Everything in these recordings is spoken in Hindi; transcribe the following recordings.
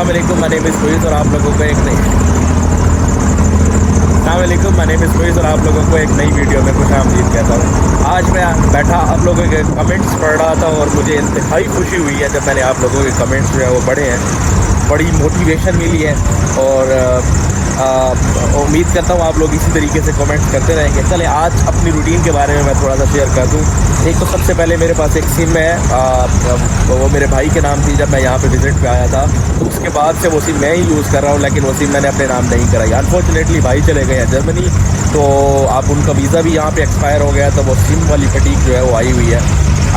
अस्सलाम वालेकुम, माय नेम इज़ फैज़ और आप लोगों को एक नई वीडियो में खुशामदीद कहता हूँ। आज मैं बैठा आप लोगों के कमेंट्स पढ़ रहा था और मुझे इंतहाई खुशी हुई है जब मैंने आप लोगों के कमेंट्स जो है वो पढ़े हैं। बड़ी मोटिवेशन मिली है और उम्मीद करता हूँ आप लोग इसी तरीके से कमेंट्स करते रहेंगे। चले आज अपनी रूटीन के बारे में मैं थोड़ा सा शेयर कर दूँ। एक तो सबसे पहले मेरे पास एक सिम है, वो मेरे भाई के नाम थी जब मैं यहाँ पे विज़िट पे आया था, तो उसके बाद से वो सिम मैं ही यूज़ कर रहा हूँ, लेकिन वो सिम मैंने अपने नाम नहीं कराई। अनफॉर्चुनेटली भाई चले गए हैं जर्मनी, तो आप उनका वीज़ा भी यहाँ पे एक्सपायर हो गया, तो वो सिम वाली फटीक जो है वो आई हुई है।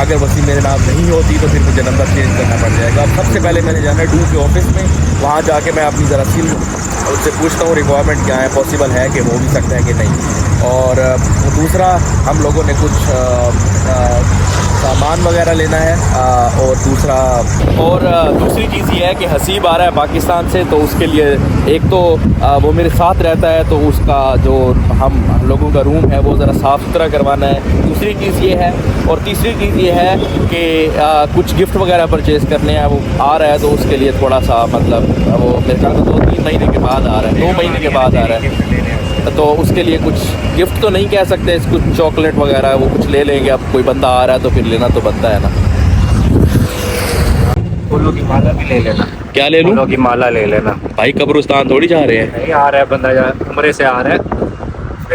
अगर वो सिम मेरे नाम नहीं होती तो फिर मुझे नंबर चेंज करना पड़ जाएगा। अब सबसे पहले मैंने जाना है डू के ऑफिस में, वहाँ जाके मैं अपनी ज़रा सिम उससे पूछता हूँ रिक्वायरमेंट क्या है, पॉसिबल है कि हो भी सकता है कि नहीं। और दूसरा हम लोगों ने कुछ सामान वगैरह लेना है और दूसरी चीज़ ये है कि हसीब आ रहा है पाकिस्तान से, तो उसके लिए एक तो वो मेरे साथ रहता है, तो उसका जो हम लोगों का रूम है वो ज़रा साफ़ सुथरा करवाना है। दूसरी चीज़ ये है और तीसरी चीज़ ये है कि कुछ गिफ्ट वगैरह परचेज़ करने हैं, वो आ रहा है, तो उसके लिए थोड़ा सा मतलब वो मेरे ख्याल में 2-3 महीने के बाद आ रहा है, 2 महीने के बाद आ रहा है, तो उसके लिए कुछ गिफ्ट तो नहीं कह सकते, कुछ चॉकलेट वगैरह वो कुछ ले लेंगे। अब कोई बंदा आ रहा है तो फिर लेना तो बनता है ना। फूलों की माला भी ले लेना। क्या ले लूं? फूलों की माला ले लेना। भाई कब्रिस्तान थोड़ी जा रहे हैं। नहीं आ रहा है बंदा, उम्रे से आ रहा है।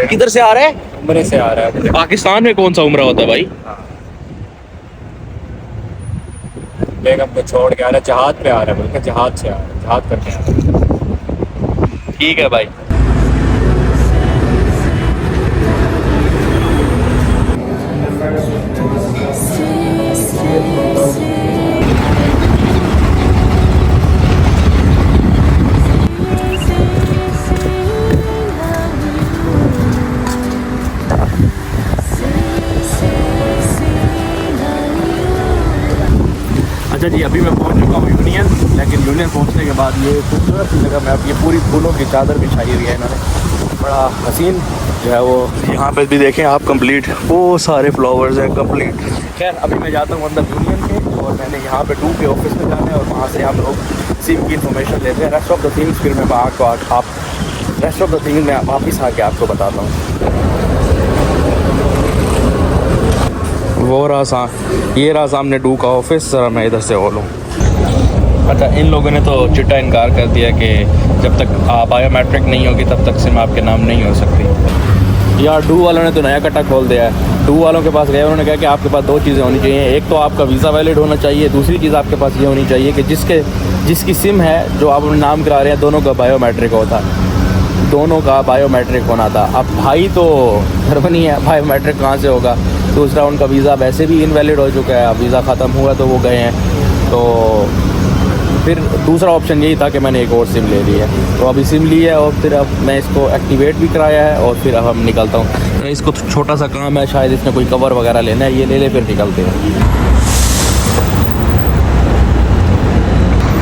किधर से आ रहा है? उम्रे से आ रहा है। पाकिस्तान में कौन सा उम्रा होता है भाई? बेगम को छोड़ के आ रहा है, जहाज पे आ रहा है, बल्कि जहाज से आ रहा है, जहाज करके आ रहा है। ठीक है भाई। अच्छा जी, अभी मैं पहुंच चुका हूँ यूनियन, लेकिन यूनियन पहुंचने के बाद ये खूबसूरत सी जगह में अब ये पूरी फूलों की चादर बिछाई हुई है इन्होंने, बड़ा हसीन जो है वो। यहाँ पे भी देखें आप, कंप्लीट वो सारे फ्लावर्स हैं कंप्लीट। खैर अभी मैं जाता हूँ अंदर यूनियन के, और मैंने यहाँ पे डू के ऑफिस में जाना है और वहाँ से हम लोग सिम की इन्फॉर्मेशन लेते हैं। रेस्ट ऑफ द थिंग्स फिर मैं रेस्ट ऑफ द थिंग्स मैं वापस आके आपको बताता हूँ। ये रहा सामने डू का ऑफिस, ज़रा मैं इधर से बोलूँ। अच्छा, इन लोगों ने तो चिट्टा इनकार कर दिया कि जब तक बायोमेट्रिक नहीं होगी तब तक सिम आपके नाम नहीं हो सकती। यार डू वालों ने तो नया कट्टा खोल दिया है। डू वालों के पास गए, उन्होंने कहा कि आपके पास 2 चीज़ें होनी चाहिए, एक तो आपका वीज़ा वैलिड होना चाहिए, दूसरी चीज़ आपके पास ये होनी चाहिए कि जिसकी सिम है जो आप नाम करा रहे हैं दोनों का बायोमेट्रिक होना था। अब भाई तो जर्मनी है, बायोमेट्रिक कहाँ से होगा? दूसरा उनका वीज़ा वैसे भी इनवैलिड हो चुका है, अब वीज़ा ख़त्म हुआ तो वो गए हैं, तो फिर दूसरा ऑप्शन यही था कि मैंने एक और सिम ले ली है, तो अभी सिम ली है और फिर अब मैं इसको एक्टिवेट भी कराया है और फिर अब हम निकलता हूँ। इसको छोटा सा काम है, शायद इसमें कोई कवर वगैरह लेना है, ये ले ले फिर निकलते हैं।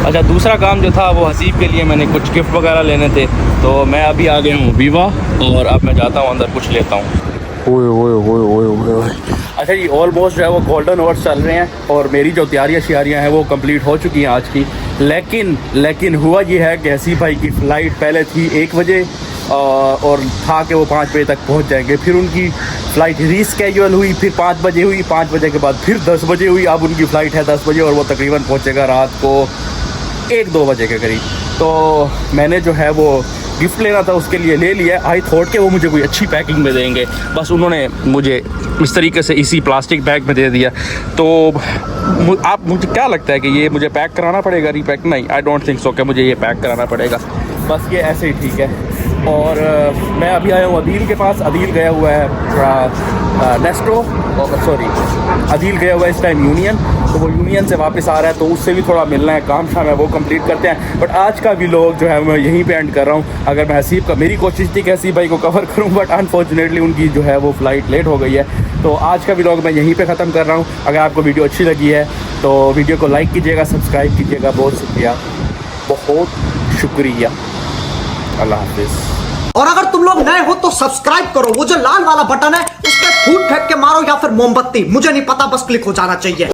अच्छा, दूसरा काम जो था वो हसीब के लिए मैंने कुछ गिफ्ट वगैरह लेने थे, तो मैं अभी आ गया हूँ वीवा और अब मैं जाता हूँ अंदर कुछ लेता हूँ। ओए। अच्छा जी, ऑलमोस्ट जो है वो गोल्डन आवर्स चल रहे हैं और मेरी जो तैयारियाँ हैं वो कंप्लीट हो चुकी हैं आज की, लेकिन हुआ ये है कि हसीब भाई की फ़्लाइट पहले थी 1 बजे और था कि वो 5 बजे तक पहुंच जाएंगे। फिर उनकी फ़्लाइट रीस्केड्यूल हुई, फिर 5 बजे हुई, 5 बजे के बाद फिर 10 बजे हुई। अब उनकी फ़्लाइट है 10 बजे और वो तकरीबन पहुँचेगा रात को 1-2 बजे के करीब। तो मैंने जो है वो गिफ्ट लेना था उसके लिए ले लिया। आई थॉट कि वो मुझे कोई अच्छी पैकिंग में देंगे, बस उन्होंने मुझे इस तरीके से इसी प्लास्टिक बैग में दे दिया। तो मुझे क्या लगता है कि ये मुझे पैक कराना पड़ेगा, रीपैक? नहीं, आई डोंट थिंक सो कि मुझे ये पैक कराना पड़ेगा, बस ये ऐसे ही ठीक है। और मैं अभी आया हूँ अदील के पास। अदील गया हुआ है अदील गया हुआ है इस टाइम यूनियन, तो वो यूनियन से वापस आ रहा है, तो उससे भी थोड़ा मिलना है, काम शाम है वो कंप्लीट करते हैं। बट आज का व्लॉग जो है मैं यहीं पे एंड कर रहा हूँ। अगर मैं हसीब का, मेरी कोशिश थी कि हसीब भाई को कवर करूँ, बट अनफॉर्चुनेटली उनकी जो है वो फ़्लाइट लेट हो गई है, तो आज का व्लॉग मैं यहीं पे ख़त्म कर रहा हूँ। अगर आपको वीडियो अच्छी लगी है तो वीडियो को लाइक कीजिएगा, सब्सक्राइब कीजिएगा। बहुत शुक्रिया, बहुत शुक्रिया। अल्लाह हाफिज़। और अगर तुम लोग नए हो तो सब्सक्राइब करो, वो जो लाल वाला बटन है उस पर फूट फेंक के मारो या फिर मोमबत्ती, मुझे नहीं पता, बस क्लिक हो जाना चाहिए।